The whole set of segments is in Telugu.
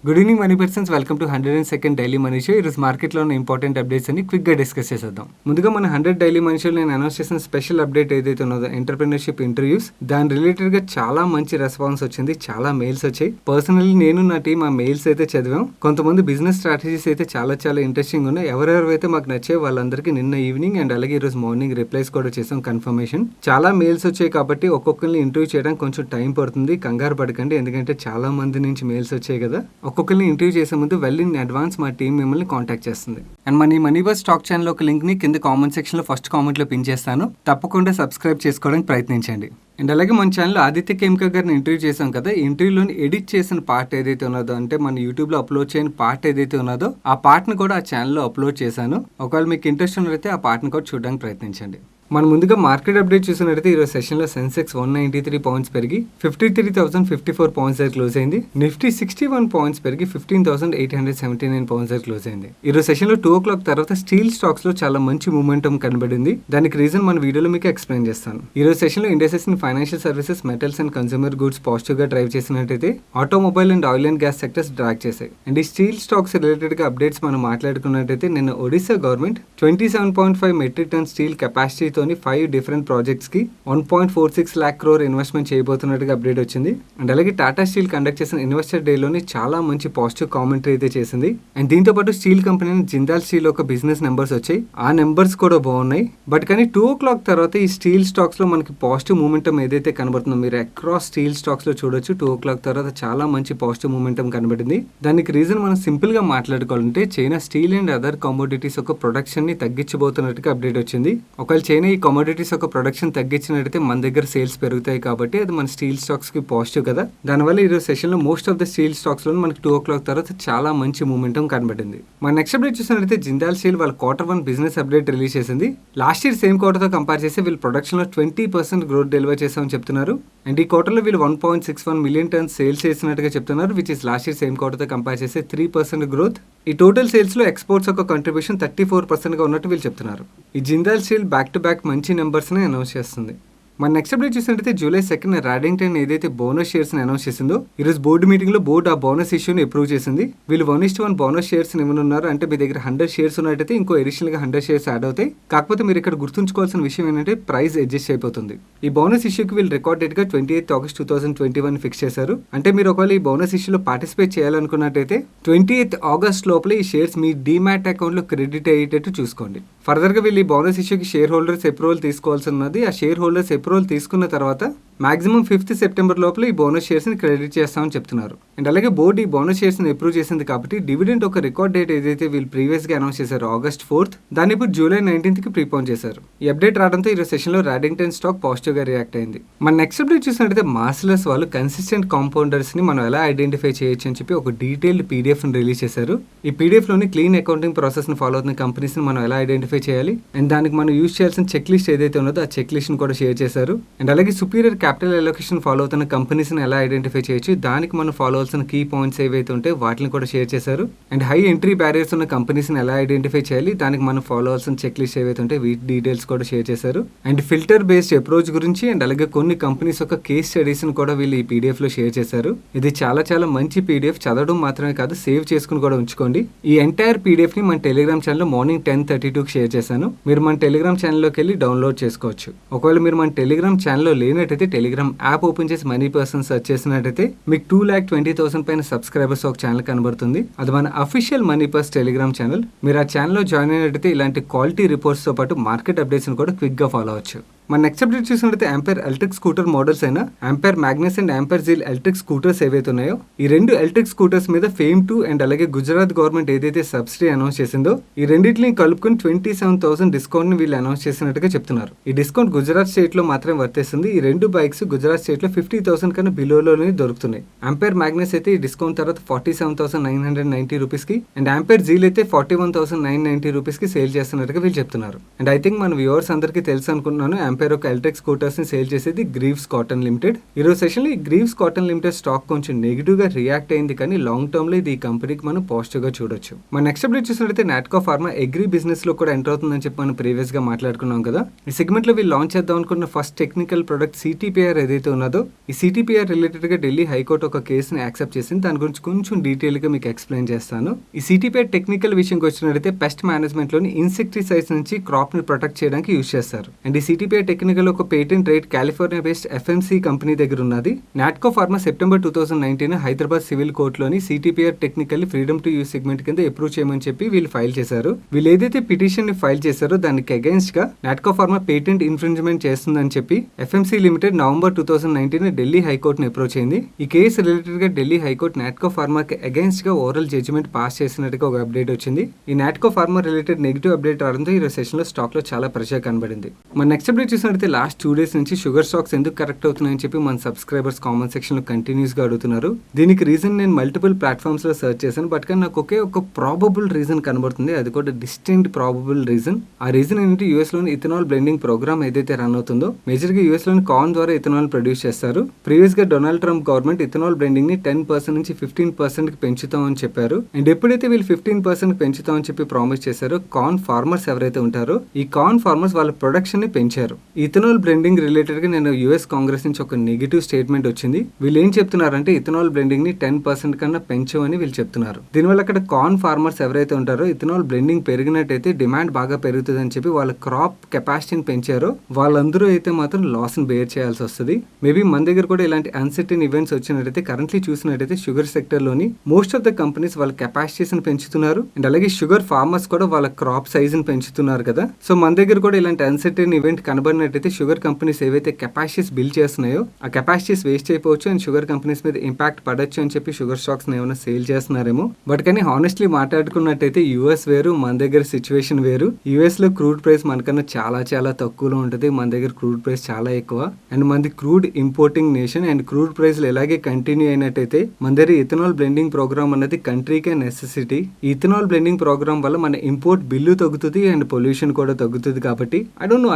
Good evening money persons, welcome to 102nd daily money show. ఈరోజు మార్కెట్లో ఉన్న ఇంపార్టెంట్ అప్డేట్స్ అని క్విక్గా డిస్కస్ చేసేద్దాం. ముందుగా మన 100 డైలీ మనీ షోలో నేను అనౌన్స్ చేసిన స్పెషల్ అప్డేట్ ఏదైతే ఉన్నదో ఎంటర్‌ప్రెన్యూర్‌షిప్ ఇంటర్వ్యూస్, దాని రిలేటెడ్గా చాలా మంచి రెస్పాన్స్ వచ్చింది. చాలా మెయిల్స్ వచ్చాయి. పర్సనల్లీ నేను నా టీం ఆ మెయిల్స్ అయితే చదివాం. కొంతమంది బిజినెస్ స్ట్రాటజీస్ అయితే చాలా ఇంట్రెస్టింగ్ ఉన్నాయి. ఎవరెవరైతే మాకు నచ్చే వాళ్ళందరికీ నిన్న ఈవినింగ్ అండ్ అలాగే ఈరోజు మార్నింగ్ రిప్లైస్ కూడా చేసాం. కన్ఫర్మేషన్ చాలా మెయిల్స్ వచ్చాయి కాబట్టి ఒక్కొక్కరిని ఇంటర్వ్యూ చేయడానికి కొంచెం టైం పడుతుంది. కంగారు పడకండి, ఎందుకంటే చాలా మంది నుంచి మెయిల్స్ వచ్చాయి కదా. ఒక్కొక్కరిని ఇంటర్వ్యూ చేసే ముందు వెల్ ఇన్ అడ్వాన్స్ మా టీం మిమ్మల్ని కాంటాక్ట్ చేస్తుంది. అండ్ మన మనీబస్ స్టాక్ ఛానల్ ఒక లింక్ ని కింద కామెంట్ సెక్షన్ లో ఫస్ట్ కామెంట్ లో పిన్ చేస్తాను. తప్పకుండా సబ్స్క్రైబ్ చేసుకోవడానికి ప్రయత్నించండి. అండ్ అలాగే మన ఛానల్లో ఆదిత్య కేమ్కా గారిని ఇంటర్వ్యూ చేసాం కదా. ఈ ఇంటర్వ్యూలోని ఎడిట్ చేసిన పార్ట్ ఏదైతే ఉన్నదో, అంటే మన యూట్యూబ్లో అప్లోడ్ చేయని పార్ట్ ఏదైతే ఉన్నదో ఆ పార్ట్ని కూడా ఆ ఛానల్లో అప్లోడ్ చేశాను. ఒకవేళ మీకు ఇంట్రెస్ట్ ఉన్నట్లయితే ఆ పార్ట్ని కూడా చూడడానికి ప్రయత్నించండి. మనం ముందుగా మార్కెట్ అప్డేట్ చూసినట్లయితే ఈరోజు సెషన్లో సెన్సెక్స్ 193 పాయింట్స్ పెరిగి 53,054 పాయింట్స్ దగ్గర క్లోజ్ అయింది. నిఫ్టీ 61 పాయింట్స్ పెరిగి 15,879 పాయింట్స్ దగ్గర క్లోజ్ అయింది. ఈరోజు సెషన్లో 2 o'clock తర్వాత స్టీల్ స్టాక్స్ లో చాలా మంచి మూమెంటం కనబడింది. దానికి రీజన్ మన వీడియోలో మీకు ఎక్స్ప్లెయిన్ చేస్తాను. ఈరోజు సెషన్లో ఇండస్ట్రీస్ ని financial services, metals and consumer goods positive గా డ్రైవ్ చేసినట్టయితే automobile and oil and gas sectors drag చేశాయి. అండ్ ఈ స్టీల్ స్టాక్స్ రిలేటెడ్ గా అప్డేట్స్ మనం మాట్లాడుకున్నట్టయితే నిన్న Odisha government 27.5 metric ton steel కెపాసిటీతో 5 డిఫరెంట్ ప్రాజెక్ట్స్ కి 1.46 lakh crore ఇన్వెస్ట్మెంట్ చేయబోతున్నట్టుగా అప్డేట్ వచ్చింది. అండ్ అలాగే టాటా స్టీల్ కండక్ట్ చేసిన ఇన్వెస్టర్ డే లోని చాలా మంచి పాజిటివ్ కామెంటరీ అయితే చేసింది. అండ్ దీంతో పాటు స్టీల్ కంపెనీ జిందాల్ స్టీల్ ఒక బిజినెస్ నెంబర్స్ వచ్చాయి. ఆ నెంబర్స్ కూడా బాగున్నాయి. బట్ కానీ 2 o'clock తర్వాత ఈ స్టీల్ స్టాక్స్ లో మనకి పాజిటివ్ మూమెంటం ఏదైతే కనబడుతుందో మీరు అక్రాస్ స్టీల్ స్టాక్స్ లో చూడొచ్చు. 2 o'clock తర్వాత చాలా మంచి పాజిటివ్ మూమెంటం కనబడింది. దానికి రీజన్ మనం సింపుల్ గా మాట్లాడుకోవాలంటే China steel and other commodities ఒక ప్రొడక్షన్ ని తగ్గించబోతున్నట్టుగా అప్డేట్ వచ్చింది. ఒకవేళ చైనా ఈ కమోడిటీస్ ఒక ప్రొడక్షన్ తగ్గించినట్టయితే మన దగ్గర సేల్స్ పెరుగుతాయి కాబట్టి అది మన స్టీల్ స్టాక్స్ కి పాజిటివ్ కదా. దానివల్ల ఈరోజు సెషన్ లో most of the steel stocks లో మనకి 2 o'clock తర్వాత చాలా మంచి మూమెంటం కనబడింది. మన నెక్స్ట్ అప్డేట్ చూసినట్లయితే జిందాల్ స్టీల్ వాళ్ళ Q1 బిజినెస్ అప్డేట్ రిలీజ్ చేసింది. లాస్ట్ ఇయర్ సేమ్ క్వార్టర్ తో కంపేర్ చేసి వీళ్ళు ప్రొడక్షన్ లో 20% గ్రోత్ డెలివర్ చేసామని చెప్తున్నారు. అండ్ ఈ క్వార్టర్ లో వీళ్ళు 1.61 మిలియన్ టన్స్ సేల్స్ చేసినట్టుగా చెప్తున్నారు, which is last year same quarter తో కంపేర్ చేస్తే 3% గ్రోత్. ఈ టోటల్ సేల్స్ లో ఎక్స్పోర్ట్స్ ఒక కంట్రిబ్యూషన్ 34% గా ఉన్నట్టు వీళ్ళు చెప్తున్నారు. ఈ Jindal steel back to back మంచి నెంబర్స్ ని అనౌన్స్ చేస్తుంది. మన నెక్స్ట్ అప్డేట్ చూసినట్టయితే జూలై 2nd రాడింగ్టన్ ఏదైతే బోనస్ షేర్స్ ని అనౌన్స్ చేసిందో ఈరోజు బోర్డు మీటింగ్ లో బోర్డు ఆ బోనస్ ఇష్యూని అప్రూవ్ చేసింది. వీళ్ళు 1:1 బోనస్ షేర్స్ ఇవ్వనున్నారు. అంటే మీ దగ్గర 100 షేర్స్ ఉన్నట్టయితే ఇంకో అడిషనల్ గా 100 షేర్స్ యాడ్ అవుతాయి. కాకపోతే మీరు ఇక్కడ గుర్తుంచుకోవాల్సిన విషయం ఏంటంటే ప్రైస్ అడ్జస్ట్ అయిపోతుంది. ఈ బోనస్ ఇష్యూకి వీళ్ళు రికార్డ్ డేట్ గా 28th August 2021 ఫిక్స్ చేశారు. అంటే మీరు ఒకవేళ ఈ బోనస్ ఇష్యూలో పార్టిసిపేట్ చేయాలనుకున్నట్టయితే 28th August లోపల ఈ షేర్స్ మీ డీమ్యాట్ అకౌంట్ లో క్రెడిట్ అయ్యేటట్టు చూసుకోండి. ఫర్దర్ గా వీళ్ళు ఈ బోనస్ ఇష్యూకి షేర్ హోల్డర్స్ అప్రూవల్ తీసుకోవాల్సి ఉన్నది. ఆ షేర్ హోల్డర్స్ అప్రూవల్ తీసుకున్న తర్వాత మాక్సిమం 5th September లోపల ఈ బోనస్ షేర్స్ ని క్రెడిట్ చేస్తామని చెప్తున్నారు. అండ్ అలాగే బోర్డు ఈ బోనస్ షేర్స్ ని అప్రూవ్ చేసింది కాబట్టి డివిడెండ్ ఒక రికార్డ్ డేట్ ఏదైతే వీళ్ళు ప్రీవియస్ గా అనౌన్స్ చేశారు August 4th, దాన్ని ఇప్పుడు July 19th కి ప్రీపోన్ చేశారు. ఈ అప్డేట్ రావడంతో ఈ సెషన్ లో రాడింగ్టన్ స్టాక్ పాజిటివ్ గా రియాక్ట్ అయింది. మన నెక్స్ట్ అప్డేట్ చూసినట్టయితే మార్సిలస్ వాళ్ళు కన్సిస్టెంట్ కాంపౌండర్స్ ని మనం ఎలా ఐడెంటిఫై చేయొచ్చు అని చెప్పి ఒక డీటెయిల్డ్ PDF ని రిలీజ్ చేశారు. ఈ PDF లోని క్లీన్ అకౌంటింగ్ ప్రాసెస్ ని ఫాలో అవుతున్న కంపెనీస్ ని మనం ఎలా ఐడెంటిఫై చేయాలి అండ్ దానికి మనం యూజ్ చేయాల్సిన చెక్ లిస్ట్ ఏదైతే ఉన్నదో ఆ చెక్ లిస్ట్ ని కూడా షేర్ చేశారు. అండ్ అలాగే సుపీరియర్ క్యాపిటల్ అలొకేషన్ ఫాలో అవుతున్న కంపెనీస్ ని ఎలా ఐడెంటిఫై చేయొచ్చు, దానికి మనం ఫాలో అవ్వాల్సిన కీ పాయింట్స్ ఏవైతే ఉంటే వాటిని కూడా షేర్ చేశారు. అండ్ హై ఎంట్రీ బ్యారియర్స్ ఉన్న కంపెనీస్ ని ఎలా ఐడెంటిఫై చేయాలి, దానికి మనం ఫాలో అవ్వాల్సిన చెక్ లిస్ట్ ఏవైతే ఉంటే వీటి డీటెయిల్స్ కూడా షేర్ చేశారు. అండ్ ఫిల్టర్ బేస్డ్ అప్రోచ్ గురించి అండ్ అలాగే కొన్ని కంపెనీస్ యొక్క కేస్ స్టడీస్ ని కూడా వీళ్ళు ఈ PDF లో షేర్ చేశారు. ఇది చాలా మంచి PDF, చదవడం మాత్రమే కాదు సేవ్ చేసుకుని కూడా ఉంచుకోండి. ఈ ఎంటైర్ PDF ని మన టెలిగ్రామ్ ఛానల్లో మార్నింగ్ 10:32 షేర్ చేశాను. మీరు మన టెలిగ్రామ్ ఛానల్లోకి వెళ్ళి డౌన్లోడ్ చేసుకోవచ్చు. ఒకవేళ మీరు మన టెలిగ్రామ్ ఛానల్లో లేనట్టయితే టెలిగ్రామ్ యాప్ ఓపెన్ చేసి మనీ పర్సన్ సెర్చ్ చేసినట్టయితే మీకు 2,20,000 పైన సబ్స్క్రైబర్స్ ఒక ఛానల్ కనబడుతుంది. అది మన official money purse Telegram channel. మీరు ఆ ఛానల్లో జాయిన్ అయినట్టయితే ఇలాంటి క్వాలిటీ రిపోర్ట్స్ తో పాటు మార్కెట్ అప్డేట్స్ కూడా క్విక్ గా ఫాలో అవచ్చు. మన నెక్స్ట్ అప్డేట్ చూసినట్లయితే ఆంపైర్ ఎలక్ట్రిక్ స్కూటర్ మోడల్స్ అయినా Ampere Magnus and Ampere Zeal electric scooters ఏవైతే ఉన్నాయో ఈ రెండు ఎలక్ట్రిక్ స్కూటర్స్ మీద ఫేమ్ 2 అండ్ అలాగే గుజరాత్ గవర్నమెంట్ ఏదైతే సబ్సిడీ అనౌన్స్ చేసిందో ఈ రెండింటిని కలుపుకొని 27,000 డిస్కౌంట్ ని వీళ్ళు అనౌన్స్ చేసినట్టుగా చెప్తున్నారు. ఈ డిస్కౌంట్ గుజరాత్ స్టేట్ లో మాత్రమే వర్తిస్తుంది. ఈ రెండు బైక్స్ గుజరాత్ స్టేట్ లో 50,000 కన్నా బిలోలోనే దొరుకుతున్నాయి. ఆంపైర్ మ్యాగ్నస్ అయితే ఈ డిస్కౌంట్ తర్వాత 47,990 రూపీస్ కి అండ్ ఆంపైర్ జీల్ అయితే 41,990 రూపీస్ కి సేల్ చేస్తున్నట్టుగా వీళ్ళు చెప్తున్నారు. అండ్ ఐ థింక్ మన వ్యూవర్స్ అందరికీ తెలుసు అనుకుంటున్నాను కంపేర్ ఒక ఎలక్ట్రిక్ స్కూటర్స్ ని సేల్ చేసేది గ్రీవ్స్ కాటన్ లిమిటెడ్. ఈ రోజు సెషన్ లో ఈ గ్రీవ్స్ కాటన్ లిమిటెడ్ స్టాక్ కొంచెం నెగిటివ్ గా రియాక్ట్ అయింది, కానీ లాంగ్ టర్మ్ లో ఇది ఈ కంపెనీకి మనం పాజిటివ్ గా చూడొచ్చు. మన నెక్స్ట్ అప్డేట్ చూసినట్లయితే నాట్కో ఫార్మా అగ్రి బిజినెస్ లో కూడా ఎంటర్ అవుతుందని చెప్పి మనం ప్రీవియస్ గా మాట్లాడుకున్నాం కదా. ఈ సెగ్మెంట్ లో వీళ్ళు లాంచ్ చేద్దాం అనుకున్న ఫస్ట్ టెక్నికల్ ప్రొడక్ట్ సిటిపిఆర్ ఏదైతే ఉన్నదో, ఈ సిటిపిఆర్ రిలేటెడ్ గా ఢిల్లీ హైకోర్టు ఒక కేసుని యాక్సెప్ట్ చేసింది. దాని గురించి కొంచెం డీటెయిల్ గా మీకు ఎక్స్ప్లెయిన్ చేస్తాను. ఈ సిటిపిఆర్ టెక్నికల్ విషయంకి వచ్చినట్లయితే పెస్ట్ మేనేజ్మెంట్ లోని ఇన్సెక్టిసైడ్స్ నుంచి క్రాప్ ని ప్రొటెక్ట్ చేయడానికి యూజ్ చేస్తారు. అండ్ ఈ సిటిపిఆర్ టెక్నికల్ ఒక patent right California based FMC company దగ్గర ఉన్నది. Natco pharma September 2019 Hyderabad civil కోర్టులోని CTPR technical freedom to use segment కింద అప్రూవ్ చేయమని చెప్పి వీళ్ళు ఫైల్ చేశారు. వీళ్ళు ఏదైతే పిటిషన్ ని ఫైల్ చేశారో దానికి అగైన్స్ట్ గా నాట్కో ఫార్మా పేటెంట్ ఇన్ఫ్రింజ్మెంట్ చేస్తుందని చెప్పి ఎఫ్ఎంసి లిమిటెడ్ నవంబర్ 2019 ఢిల్లీ హైకోర్టును అప్రోచ్ అయింది. ఈ కేసు రిలేటెడ్ గా ఢిల్లీ హైకోర్టు నాట్కో ఫార్మాకి అగైన్స్ట్ గా ఓరల్ జడ్జిమెంట్ పాస్ చేసినట్టుగా ఒక అప్డేట్ వచ్చింది. ఈ Natco pharma related negative update రావడంతో ఈ సెషన్ లో స్టాక్ లో చాలా ప్రెషర్ కనబడింది. మన నెక్స్ట్ అప్డేట్ చూసినట్లయితే లాస్ట్ 2 days నుంచి షుగర్ స్టాక్స్ ఎందుకు కరెక్ట్ అవుతున్నాయని చెప్పి మన సబ్స్క్రైబర్స్ కామెంట్ సెక్షన్ లో కంటిన్యూస్ గా అడుగుతున్నారు. దీనికి రీజన్ నేను మల్టిపుల్ ప్లాట్ఫామ్స్ లో సెర్చ్ చేశాను, బట్ కానీ నాకు ఒకే ఒక ప్రాబబుల్ రీజన్ కనబడుతుంది. అది కూడా డిస్టింక్ట్ ప్రాబబుల్ రీజన్. ఆ రీజన్ ఏంటంటే యూఎస్ లోని ఇథనాల్ బ్లెండింగ్ ప్రోగ్రామ్ ఏదైతే రన్ అవుతుందో, మేజర్ గా యూఎస్ లోని కార్న్ ద్వారా ఇథనాల్ ప్రొడ్యూస్ చేస్తారు. ప్రీవియస్ గా Donald Trump government ethanol blending ని 10% నుంచి 15% కి పెంచుతామని చెప్పారు. అండ్ ఎప్పుడైతే వీళ్ళు 15% పెంచుతామని చెప్పి ప్రామిస్ చేశారో, కార్న్ ఫార్మర్స్ ఎవరైతే ఉంటారో ఈ కార్న్ ఫార్మర్స్ వాళ్ళ ప్రొడక్షన్ ని పెంచారు. ఇథనాల్ బ్లెండింగ్ రిలేటెడ్ గా నేను యుఎస్ కాంగ్రెస్ నుంచి ఒక నెగిటివ్ స్టేట్మెంట్ వచ్చింది. వీళ్ళు ఏం చెప్తున్నారంటే ఇథనాల్ బ్లెండింగ్ ని 10% కన్నా పెంచమని వీళ్ళు చెప్తున్నారు. దీనివల్ల అక్కడ కార్న్ ఫార్మర్స్ ఎవరైతే ఉంటారో ఇథనాల్ బ్లెండింగ్ పెరిగినట్టయితే డిమాండ్ బాగా పెరుగుతుంది అని చెప్పి వాళ్ళ క్రాప్ కెపాసిటీని పెంచారో వాళ్ళందరూ అయితే మాత్రం లాస్ ని బేర్ చేయాల్సి వస్తుంది. మేబీ మన దగ్గర కూడా ఇలాంటి అన్సర్టెన్ ఈవెంట్స్ వచ్చినట్టయితే కరెంట్లీ చూసినట్టయితే షుగర్ సెక్టర్ లోని మోస్ట్ ఆఫ్ ద కంపెనీస్ వాళ్ళ కెపాసిటీస్ ని పెంచుతున్నారు. అండ్ అలాగే షుగర్ ఫార్మర్స్ కూడా వాళ్ళ క్రాప్ సైజ్ ని పెంచుతున్నారు కదా. సో మన దగ్గర కూడా ఇలాంటి అన్సర్టెన్ ఈవెంట్ కనబడినట్టయితే షుగర్ కంపెనీస్ ఏవైతే కెపాసిటీస్ బిల్డ్ చేస్తున్నాయో ఆ కెపాసిటీస్ వేస్ట్ అయిపోవచ్చు అండ్ షుగర్ కంపెనీస్ మీద ఇంపాక్ట్ పడొచ్చు అని చెప్పి షుగర్ స్టాక్స్ ఏమైనా సేల్ చేస్తున్నారేమో. బట్ కానీ హానెస్ట్లీ మాట్లాడుకున్నట్టయితే యూఎస్ వేరు, మన దగ్గర సిచ్యువేషన్ వేరు. యూఎస్ లో క్రూడ్ ప్రైస్ మనకన్నా చాలా చాలా తక్కువలో ఉంటుంది, మన దగ్గర క్రూడ్ ప్రైస్ చాలా ఎక్కువ. అండ్ మనది crude importing nation and crude ప్రైస్లు ఎలాగే కంటిన్యూ అయినట్టయితే మన దగ్గర ఇథనాల్ బ్లెండింగ్ ప్రోగ్రామ్ అనేది కంట్రీకే నెసెసిటీ. ఈ ఇథనాల్ బ్లెండింగ్ ప్రోగ్రామ్ వల్ల మన ఇంపోర్ట్ బిల్లు తగ్గుతుంది అండ్ పొల్యూషన్ కూడా తగ్గుతుంది. కాబట్టి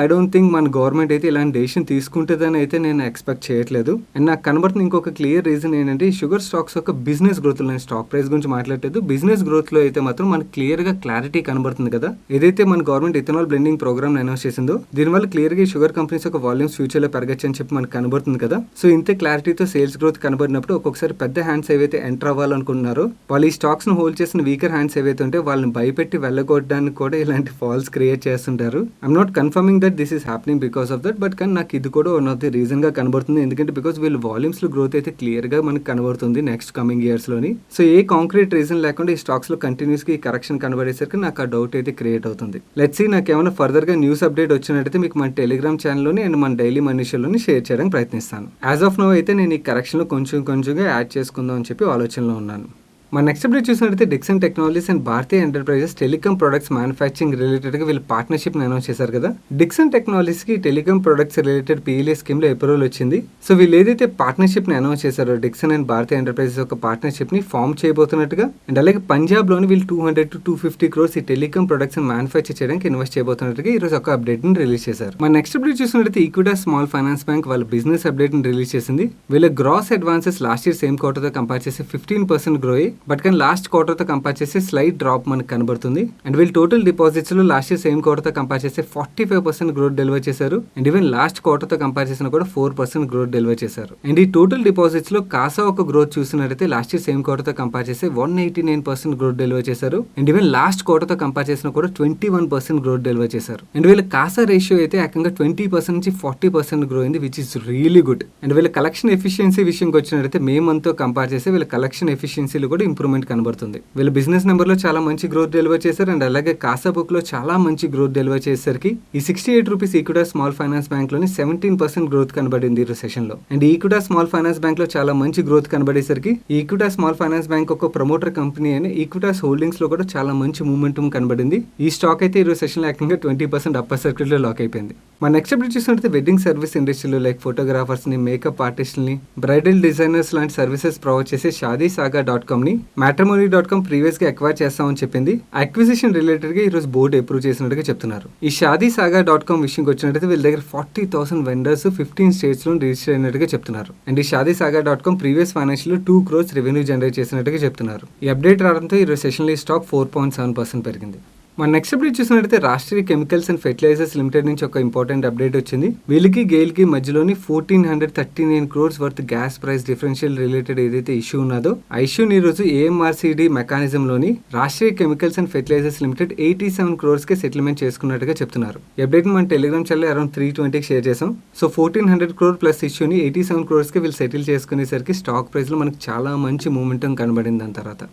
ఐ డోంట్ థింక్ మన గవర్నమెంట్ అయితే ఇలాంటి డెసిషన్ తీసుకుంటుందని అయితే నేను ఎక్స్పెక్ట్ చేయట్లేదు. అండ్ నాకు కనబడుతున్న ఇంకొక క్లియర్ రీజన్ ఏంటంటే ఈ షుగర్ స్టాక్స్ యొక్క బిజినెస్ గ్రోత్ లో, స్టాక్ ప్రైస్ గురించి మాట్లాడలేదు, బిజినెస్ గ్రోత్ లో అయితే మాత్రం మనకి క్లియర్ గా క్లారిటీ కనబడుతుంది కదా. ఏదైతే మన government ethanol blending program announce చేసిందో దీనివల్ల క్లియర్ గా ఈ షుగర్ కంపెనీస్ యొక్క వాల్యూమ్స్ ఫ్యూచర్ లో పెరగచ్చు అని చెప్పి మనకు కనబడుతుంది కదా. సో ఇంత క్లారిటీతో సేల్స్ గ్రోత్ కనబడినప్పుడు ఒక్కొక్కసారి పెద్ద హ్యాండ్స్ ఏవైతే ఎంటర్ అవ్వాలనుకుంటున్నారో వాళ్ళు ఈ స్టాక్స్ ను హోల్డ్ చేసిన వీకర్ హ్యాండ్స్ ఏవైతే ఉంటే వాళ్ళని భయపెట్టి వెళ్ళగొట్టడానికి కూడా ఇలాంటి ఫాల్స్ క్రియేట్ చేస్తుంటారు. I'm not confirming that this is happening because of that, but కానీ నాకు ఇది కూడా వన్ ఆఫ్ ది రీజన్ గా కనబడుతుంది. ఎందుకంటే బికాస్ వీళ్ళు వాల్యూమ్స్ లో గ్రోత్ అయితే క్లియర్ గా మనకు కనబడుతుంది నెక్స్ట్ కమింగ్ ఇయర్స్ లోని. సో ఏ కాంక్రీట్ రీజన్ లేకుండా ఈ స్టాక్స్ లో కంటిన్యూస్ గా ఈ కరెక్షన్ కనబడేసరికి నాకు ఆ డౌట్ అయితే క్రియేట్ అవుతుంది. లెట్స్ సీ నాకు ఏమైనా ఫర్దర్ గా న్యూస్ అప్డేట్ వచ్చినట్టయితే మీకు మన టెలిగ్రామ్ ఛానల్లోని అండ్ మన డైలీ మనీషోలోని షేర్ చేయడానికి ప్రయత్నిస్తాను. యాజ్ ఆఫ్ నౌ అయితే నేను ఈ కరెక్షన్ లో కొంచెంగా యాడ్ చేసుకుందాం అని చెప్పి ఆలోచనలో ఉన్నాను. మన నెక్స్ట్ అప్డేట్ చూసినట్లయితే Dixon technologies and Bharatiya enterprises telecom products manufacturing related గా వీళ్ళు పార్ట్నర్షిప్ అనౌన్స్ చేశారు కదా. డిక్సన్ టెక్నాలజీస్ కి telecom products related PLA scheme లో అప్రూవల్ వచ్చింది. సో వీళ్ళు ఏదైతే పార్ట్నర్షిప్ ని అనౌన్స్ చేశారో డిక్సన్ అండ్ భారతీయ ఎంటర్ప్రైజెస్ ఒక పార్ట్నర్షిప్ ని ఫామ్ చేయబోతున్నట్టుగా అండ్ అలాగే పంజాబ్ లోని వీళ్ళు 200 to 250 crores ఈ టెలికాం ప్రొడక్ట్స్ మ్యానుఫ్యాక్చర్ చేయడానికి ఇన్వెస్ట్ చేయబోతున్నట్టుగా ఈ రోజు ఒక అప్డేట్ ని రిలీజ్ చేశారు. మన నెక్స్ట్ అప్డేట్ చూసినట్లయితే ఈక్విటా స్మాల్ ఫైనాన్స్ బ్యాంక్ వాళ్ళ బిజినెస్ అప్డేట్ ని రిలీజ్ చేసింది. వీళ్ళ gross advances last year same quarter తో కంపేర్ చేసి 15% గ్రో అయ్యి, బట్ కానీ లాస్ట్ క్వార్టర్ తో కంపేర్ చేసి స్లైట్ డ్రాప్ మనకు కనబడుతుంది. అండ్ వీళ్ళు టోటల్ డిపాజిట్స్ లో లాస్ట్ ఇయర్ సేమ్ క్వార్టర్ తో కంపేర్ చేసి 45% గ్రోత్ డెలివర్ చేశారు. అండ్ ఈవెన్ లాస్ట్ క్వార్టర్ తో కంపేర్ చేసిన కూడా 4% గ్రోత్ డెలివర్ చేశారు. అండ్ ఈ టోటల్ డిపాజిట్స్ లో కాసా ఒక గ్రోత్ చూసినట్లయితే లాస్ట్ ఇయర్ సేమ్ క్వార్టర్ తో కంపేర్ చేసి 189% గ్రోత్ డెలివర్ చేశారు. అండ్ ఈవెన్ లాస్ట్ క్వార్టర్ తో కంపేర్ చేసిన కూడా 21% గ్రోత్ డెలివర్ చేశారు. అండ్ వీళ్ళ కాసా రేషియో అయితే ఏకంగా 20% నుంచి 40% గ్రో అయింది, which is really good. And వీళ్ళ కలెక్షన్ ఎఫిషియన్సీ విషయంకి వచ్చినట్లయితే మే మంత్ తో కంపేర్ చేసి వీళ్ళ కలెక్షన్ ఎఫిషియన్సీలో కూడా ఇంప్రూవ్మెంట్ కనబడుతుంది. వీళ్ళ బిజినెస్ నెంబర్ లో చాలా మంచి గ్రోత్ డెలివర్ చేశారు. అండ్ అలాగే కాసా బుక్ లో చాలా మంచి గ్రోత్ డెలివర్ చేసేసరికి ఈ 68 rupees Equitas small finance bank లోని 17% గ్రోత్ కనబడింది ఈ సెషన్ లో. And Equitas small finance bank లో చాలా మంచి గ్రోత్ కనబడేసరికి ఈక్విటా స్మాల్ ఫైనాన్స్ బ్యాంక్ ఒక ప్రమోటర్ కంపెనీ అయిన ఈక్విటాస్ హోల్డింగ్స్ లో కూడా చాలా మంచి మూమెంటం కనబడింది. ఈ స్టాక్ అయితే ఈ సెషన్ లో ఏకంగా 20% అప్పర్ సర్కిల్ లో లాక్ అయిపోయింది. మన నెక్స్ట్ అప్డేట్ చూసినట్లయితే వెడ్డింగ్ సర్వీస్ ఇండస్ట్రీలో లైక్ ఫోటోగ్రాఫర్స్ ని, మేకప్ ఆర్టిస్ట్ ని, బ్రైడల్ డిజైనర్స్ లాంటి సర్వీసెస్ ప్రొవైడ్ చేసే షాదీసాగా.com ని Matrimony.com ప్రీవియస్ గా అక్వైర్ చేస్తామని చెప్పింది. అక్విజిషన్ రిలేటెడ్ గా ఈ రోజు బోర్డు అప్రూవ్ చేసినట్టుగా చెప్తున్నారు. ఈ ShaadiSaga.com విషయంకి వచ్చినట్టయితే వీళ్ళ దగ్గర 40,000 వెండర్స్ 15 స్టేట్స్ లో రిజిస్టర్ అయినట్టుగా చెప్తున్నారు. అండ్ ఈ ShaadiSaga.com previous financial 2 crores revenue generate చేసినట్టుగా చెప్తున్నారు. ఈ అప్డేట్ రావడంతో ఈ రోజు సెషన్ లో స్టాక్ 4.7% పెరిగింది. మన నెక్స్ట్ అప్డేట్ చూసినట్టయితే Rashtriya chemicals and fertilisers limited నుంచి ఒక ఇంపార్టెంట్ అప్డేట్ వచ్చింది. వీళ్ళకి గెయిల్కి మధ్యలోని 1,439 crores worth gas price differential related ఏదైతే ఇష్యూ ఉన్నదో ఆ ఇష్యూని ఈ రోజు AMRCD మెకానిజం లోని Rashtriya chemicals and fertilisers limited 87 crores కి సెటిల్మెంట్ చేసుకున్నట్టుగా చెప్తున్నారు. ఈ అప్డేట్ మన టెలిగ్రామ్ ఛానల్ అరౌండ్ 320కి షేర్ చేసాం. సో 1,400 crore ప్లస్ ఇష్యూని 87 crores కి వీళ్ళు సెటిల్ చేసుకునేసరికి స్టాక్ ప్రైస్ లో మనకి చాలా మంచి మూమెంటం కనబడింది. దాని తర్వాత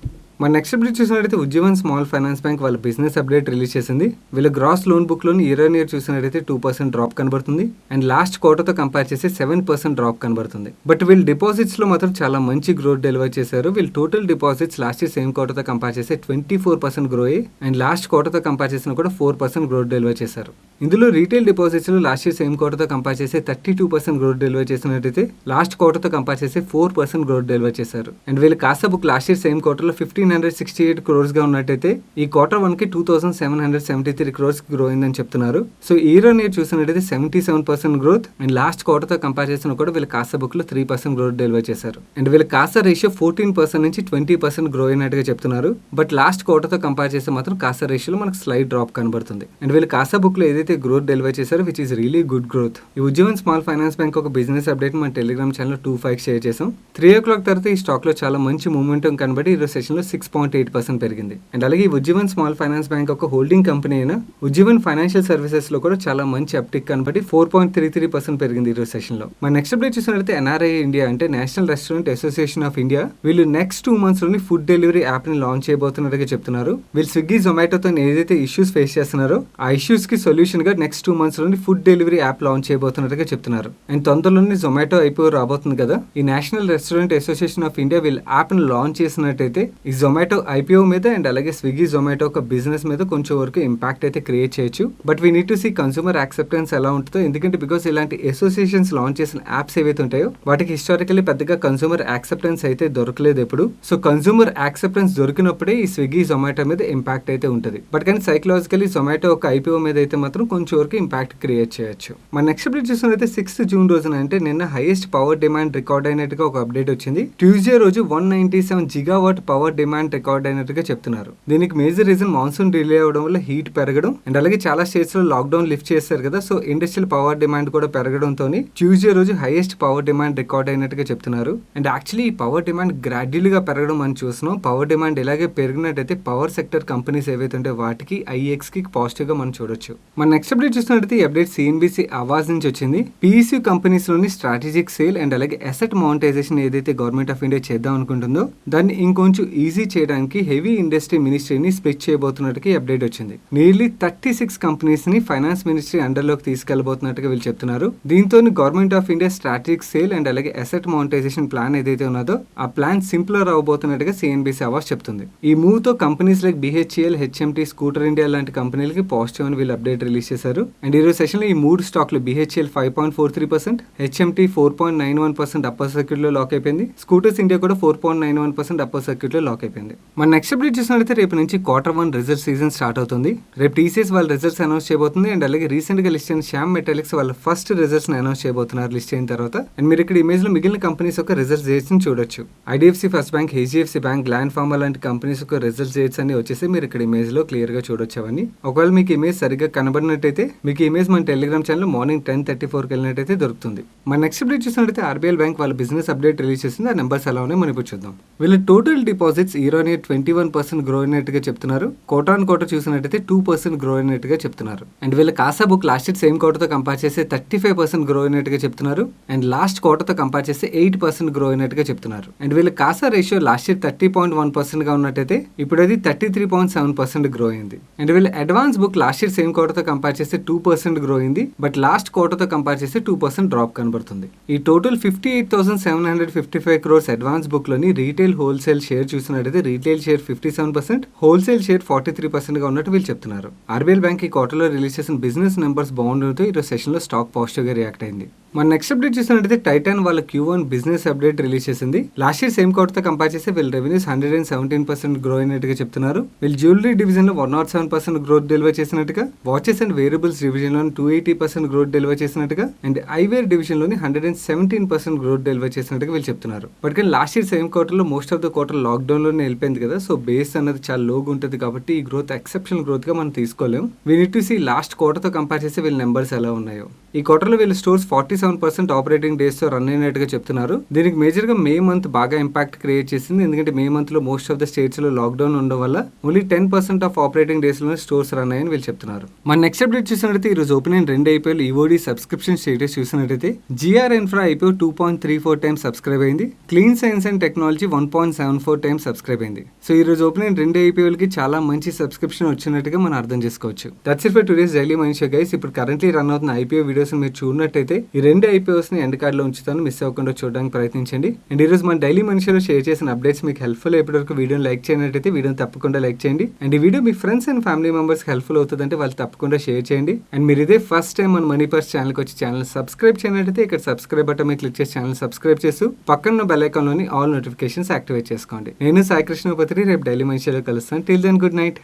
మన నెక్స్ట్ అప్డేట్ చూసినట్టయితే ఉజ్జీవన్ స్మాల్ ఫైనాన్స్ బ్యాంక్ వాళ్ళ బిజినెస్ అప్డేట్ రిలీజ్ చేసింది. వీళ్ళ గ్రాస్ లోన్ బుక్ లోని ఇయర్ చూసినట్టయితే 2% డ్రాప్ కనబడుతుంది. అండ్ లాస్ట్ క్వార్టర్ తో కంపేర్ చేసి 7% డ్రాప్ కనబడుతుంది. బట్ వీళ్ళు డిపాజిట్స్ లో మాత్రం చాలా మంచి గ్రోత్ డెలివర్ చేశారు. వీళ్ళు total deposits last year same quarter తో కంపేర్ చేసి 24% గ్రో అయ్యి అండ్ లాస్ట్ క్వార్టర్ తో కంపేర్ చేసిన కూడా 4% గ్రోత్ డెలివర్ చేశారు. ఇందులో రీటైల్ డిపాజిట్స్ లో లాస్ట్ ఇయర్ సేమ్ క్వార్టర్ తో కంపేర్ చేసి 32% గ్రోత్ డెలివర్ చేసినట్టయితే లాస్ట్ క్వార్టర్ తో కంపేర్ చేసి 4% గ్రోత్ డెలివర్ చేశారు. అండ్ వీళ్ళ CASA book last year same quarter లో 1,568 crores గా ఉన్నట్టయితే ఈ క్వార్టర్ 1కి 2,773 crores గ్రో అయిందని చెప్తున్నారు. సో ఇయర్ ఆన్ ఇయర్ చూసినట్టయితే 77% గ్రోత్ అండ్ లాస్ట్ క్వార్టర్ తో కంపేర్ చేసిన కూడా వీళ్ళ కాసా బుక్ లో 3% గ్రోత్ డెలివర్ చేశారు. అండ్ వీళ్ళ కాసా రేషియో 14% నుంచి 20% గ్రో అయినట్టుగా చెప్తున్నారు. బట్ లాస్ట్ క్వార్టర్ తో కంపేర్ చేస్తే మాత్రం కాసా రేషియోలో మనకు స్లైడ్ డ్రాప్ కనబడుతుంది. అండ్ వీళ్ళ కాసా బుక్ లో ఏదైతే గ్రోత్ డెలివర్ చేశారో which is really good growth. ఈ ఉజ్జీవన్ స్మాల్ ఫైనాన్స్ బ్యాంక్ ఒక బిజినెస్ అప్డేట్ మన టెలిగ్రామ్ ఛానల్ 2.5 షేర్ చేసాం. 3 o'clock తర్వాత ఈ స్టాక్ లో చాలా మంచి మూమెంటం కనబడి ఈ రోజు సెషన్ లో 6.8% పెరిగింది. అండ్ అలాగే ఉజ్జీవన్ స్మాల్ ఫైనాన్స్ బ్యాంక్ ఒక హోల్డింగ్ కంపెనీ అయిన ఉజ్జీవన్ ఫైనాన్షియల్ సర్వీసెస్ లో కూడా చాలా మంచి అప్టిక్ కనబడి 4.33% పెరిగింది ఈ రోజు సెషన్ లో. మన నెక్స్ట్ అప్డేట్ చూసినట్లయితే NRI ఇండియా అంటే national restaurant association of India వీళ్ళు నెక్స్ట్ 2 months లోని ఫుడ్ డెలివరీ యాప్ ని లాంచ్ చేయబోతున్నట్టుగా చెప్తున్నారు. వీళ్ళు స్విగ్గీ జొమాటోతో ఏదైతే ఇష్యూస్ ఫేస్ చేస్తున్నారో ఆ ఇష్యూస్ కి సొల్యూషన్ గా నెక్స్ట్ 2 months లోని ఫుడ్ డెలివరీ యాప్ లాంచ్ చేయబోతున్నట్టుగా చెప్తున్నారు. అండ్ తొందరలోనే జొమాటో IPO రాబోతుంది కదా. ఈ national restaurant association of India వీళ్ళు యాప్ ని లాంచ్ చేసినట్టయితే ఈ జొమాటో IPO మీద అండ్ అలాగే స్విగ్గీ జొమాటో ఒక బిజినెస్ మీద కొంచెం వరకు ఇంపాక్ట్ అయితే క్రియేట్ చేయొచ్చు. But we need to see consumer acceptance ఎలా ఉంటుందో. ఎందుకంటే బికాస్ ఇలాంటి అసోసియేషన్స్ లాంచ్ చేసిన యాప్స్ ఏవైతే ఉంటాయో వాటికి హిస్టారికల్లీ పెద్దగా కన్సూమర్ యాక్సెప్టెన్స్ అయితే దొరకలేదు ఎప్పుడు. సో కన్సూమర్ యాక్సెప్టెన్స్ దొరికినప్పుడే ఈ స్విగ్గీ జొమాటో మీద ఇంపాక్ట్ అయితే ఉంటుంది. బట్ కానీ సైకలాజికల్లీ జొమాటో ఒక IPO మీద అయితే మాత్రం కొంచెం వరకు ఇంపాక్ట్ క్రియేట్ చేయొచ్చు. మన నెక్స్ట్ అప్డేట్ చూసినట్లయితే 6th June రోజున అంటే నిన్న హైయెస్ట్ పవర్ డిమాండ్ రికార్డ్ అయినట్టుగా ఒక అప్డేట్ వచ్చింది. ట్యూస్డే రోజు 197 GW పవర్ డిమాండ్ రికార్డ్ అయినట్టుగా చెప్తున్నారు. దీనికి మేజర్ రీజన్ మాన్సూన్ డిలే అవడం వల్ల హీట్ పెరగడం అండ్ అలాగే చాలా స్టేట్స్ లో లాక్డౌన్ లిఫ్ట్ చేశారు కదా. సో ఇండస్ట్రియల్ పవర్ డిమాండ్ కూడా పెరగడంతో ట్యూస్డే రోజు హైయెస్ట్ పవర్ డిమాండ్ రికార్డ్ అయినట్టుగా చెప్తున్నారు. అండ్ యాక్చువల్లీ ఈ పవర్ డిమాండ్ గ్రాడ్యువల్ గా పెరగడం మనం చూస్తున్నాం. పవర్ డిమాండ్ ఇలాగే పెరిగినట్టయితే పవర్ సెక్టర్ కంపెనీస్ ఏవైతే ఉంటే వాటికి IEX కి పాజిటివ్ గా మనం చూడొచ్చు. మన నెక్స్ట్ అప్డేట్ చూసినట్టయితే ఈ అప్డేట్ CNBC ఆవాజ్ నుంచి వచ్చింది. PSU కంపెనీస్ లోని స్ట్రాటజిక్ సేల్ అండ్ అలాగే అసెట్ మానిటైజేషన్ ఏదైతే గవర్నమెంట్ ఆఫ్ ఇండియా చేద్దాం అనుకుంటుందో దాన్ని ఇంకొంచెం ఈజీ చేయడానికి హెవీ ఇండస్ట్రీ మినిస్ట్రీని స్ప్లిట్ చేయబోతున్నట్టుగా అప్డేట్ వచ్చింది. నియర్లీ 36 కంపెనీస్ ని ఫైనాన్స్ మినిస్ట్రీ అండర్ లోకి తీసుకెళ్లబోతున్నట్టుగా వీళ్ళు చెప్తున్నారు. దీంతో government of India strategic sale and అలాగే అసెట్ మానిటైజేషన్ ప్లాన్ ఏదైతే ఉన్నదో ఆ ప్లాన్ సింప్లర్ అవబోతున్నట్టుగా CNBC ఆవాజ్ చెప్తుంది. ఈ మూవ్ తో companies like BHEL, HMT, scooter India లాంటి కంపెనీలకి పాజిటివ్ అని వీళ్ళు అప్డేట్ రిలీజ్ చేశారు. అండ్ ఈ రోజు సెషన్ లో ఈ 3 స్టాక్లు BHEL 5.43%, HMT 4.91% అప్పర్ సర్క్యూట్ లో లాక్ అయిపోయింది. స్కూటర్స్ ఇండియా కూడా 4.91% అప్పర్ సర్క్యూట్ లో లాక్ అయిపోయింది. మన నెక్స్ట్ అప్డేట్ చూసినట్లయితే రేపు నుంచి Q1 రిజల్ట్ సీజన్ స్టార్ట్ అవుతుంది. రేపు TCS వాళ్ళ రిజల్ట్స్ అనౌన్స్ చేయబోతుంది. అండ్ అలాగే రీసెంట్ గా లిస్ట్ అయిన శ్యామ్ మెటాలిక్స్ వాళ్ళ ఫస్ట్ రిజల్ట్స్ అనౌన్స్ చేయబోతున్నారు లిస్ట్ అయిన తర్వాత. అండ్ మీరు ఇక్కడ ఇమేజ్ లో మిగిలిన కంపెనీస్ యొక్క రిజల్ట్స్ డేట్స్ ని చూడొచ్చు. IDFC first bank, HDFC bank, gland pharma లాంటి కంపెనీస్ యొక్క రిజల్ట్స్ డేట్స్ అన్ని వచ్చేసి మీరు ఇక్కడ ఇమేజ్ లో క్లియర్ గా చూడొచ్చు అవన్నీ. ఒకవేళ మీకు ఇమేజ్ సరిగ్గా కనబడినట్టయితే మీకు ఇమేజ్ మన టెలిగ్రామ్ ఛానల్ మార్నింగ్ 10:34కి వెళ్ళినట్టయితే దొరుకుతుంది. మన నెక్స్ట్ అప్డేట్ చూసినట్టయితే RBL బ్యాంక్ వాళ్ళ బిజినెస్ అప్డేట్ రిలీజ్ చేసింది. ఆ నెంబర్స్ ఎలా ఉన్నాయి మనం ఇప్పుడు చూద్దాం. వీళ్ళ total deposits year on year 21% grow అయినట్టుగా చెప్తున్నారు. క్వార్టర్ ఆన్ క్వార్టర్ చూసినట్టయితే 2% గ్రో అయినట్టుగా చెప్తున్నారు. అండ్ వీళ్ళ CASA book last year same quarter తో కంపేర్ చేస్తే 35% గ్రో అయినట్టుగా చెప్తున్నారు. అండ్ లాస్ట్ క్వార్టర్ తో కంపేర్ చేస్తే 8% గ్రో అయినట్టుగా చెప్తున్నారు. అండ్ వీళ్ళ కాసా రేషియో లాస్ట్ ఇయర్ 30.1% గా ఉన్నట్టయితే ఇప్పుడు అది 33.7% గ్రో అయింది. అండ్ వీళ్ళ advance book last year same quarter తో కంపేర్ చేస్తే 2% గ్రో అయింది. బట్ లాస్ట్ క్వార్టర్ తో కంపేర్ చేస్తే 2% డ్రాప్ కనబడుతుంది. ఈ టోటల్ 58,755 crores అడ్వాన్స్ బుక్ లోని రీటైల్ హోల్సేల్ షేర్ చూసినట్టయితే రీటైల్ షేర్ 57%, హోల్సేల్ షేర్ 43% గా ఉన్నట్టు వీళ్ళు చెప్తున్నారు. RBL బ్యాంక్ ఈ క్వార్టర్ లో రిలీజ్ చేసిన బిజినెస్ నెంబర్స్ బాగుండడంతో ఈరోజు సెషన్ లో స్టాక్ పాజిటివ్ గా రియాక్ట్ అయింది. మన నెక్స్ట్ అప్డేట్ చూసినట్టయితే టైటాన్ వాళ్ళ Q1 బిజినెస్ అప్డేట్ రిలీజ్ చేసింది. లాస్ట్ ఇయర్ సేమ్ క్వార్టర్ తో కంపేర్ చేస్తే వీళ్ళ రెవెన్యూస్ 117% గ్రో అయినట్టుగా చెప్తున్నారు. వీళ్ళు జ్యువెలరీ డివిజన్ లో 107% గ్రోత్ డెలివర్ చేసినట్టుగా, వాచెస్ అండ్ వేరియబుల్స్ డివిజన్ లో 280% గ్రోత్ డెలివర్ చేసినట్టుగా, అండ్ ఐవేర్ డివిజన్ లోని 117% గ్రోత్ డెలివర్ చేసినట్టుగా వీళ్ళు చెప్తున్నారు. బట్ కానీ లాస్ట్ ఇయర్ సేమ్ క్వార్టర్ లో most of the quarter lockdown లోనే వెళ్ళిపోయింది కదా, సో బేస్ అన్నది చాలా లోగా ఉంటుంది కాబట్టి ఈ గ్రోత్ ఎక్సెప్షనల్ గ్రోత్ గా మనం తీసుకోలేం. We need to see last quarter తో కంపేర్ చేస్తే వీళ్ళ నెంబర్స్ ఎలా ఉన్నాయో. ఈ క్వార్టర్ లో వీళ్ళ స్టోర్స్ 47% ఆపరేటింగ్ డేస్ తో రన్ అయినట్టుగా చెప్తున్నారు. దీనికి మేజర్ గా మే మంత్ బాగా ఇంపాక్ట్ క్రియేట్ చేసింది. ఎందుకంటే మే మంత్ లో మోస్ట్ ఆఫ్ ద స్టేట్స్ లో లాక్డౌన్ ఉండడం వల్ల ఓన్లీ 10% ఆఫ్ ఆపరేటింగ్ డేస్ లోనే స్టోర్స్ రన్ అయ్యని వీళ్ళు చెప్తున్నారు. మన నెక్స్ట్ అప్డేట్ చూసినట్టయితే ఈ రోజు ఓపెన్ అయిన 2 IPO ఈఓడి సబ్స్క్రిప్షన్ స్టేటస్ చూసినట్టయితే GR Infra IPO 2.34 times subscribe అయింది. Clean science and technology 1.74 times subscribe అయింది. సో ఈ రోజు ఓపెన్ అయిన 2 IPO కి చాలా మంచి సబ్స్క్రిప్షన్ వచ్చినట్టుగా మనం అర్థం చేసుకోవచ్చు. That's it for today's daily money show guys. ఇప్పుడు కరెంట్లీ రన్ అవుతున్న IPO వీడియోస్ మీరు చూడనట్టయితే ఈ 2 IPOs ని ఎండ్ కార్డ్ లో ఉంచుతాను, మిస్ అవ్వకుండా చూడడానికి ప్రయత్నించండి. అండ్ ఈ రోజు మన డైలీ మనీ షోలో షేర్ చేసిన అప్డేట్స్ మీకు హెల్ప్ఫుల్ ఇప్పటివరకు వీడియోని లైక్ చేయనట్టయితే వీడియోని తప్పకుండా లైక్ చేయండి. అండ్ ఈ వీడియో మీ friends and family members helpful అవుతుందంటే వాళ్ళు తప్పకుండా షేర్ చేయండి. అండ్ మీరు ఇదే ఫస్ట్ టైం మన మనీ పర్స్ ఛానల్కి వచ్చి ఛానల్ సబ్స్క్రైబ్ చేయనట్టయితే ఇక్కడ సబ్స్క్రైబ్ బటన్ మీద క్లిక్ చేసి ఛానల్ సబ్స్క్రైబ్ చేస్తూ పక్కన బెల్ ఐకాన్ లోని ఆల్ నోటిఫికేషన్స్ యాక్టివేట్ చేసుకోండి. నేను సాయి కృష్ణపత్రి, రేపు డైలీ మనీ షోలో కలుస్తాను. Till then good night.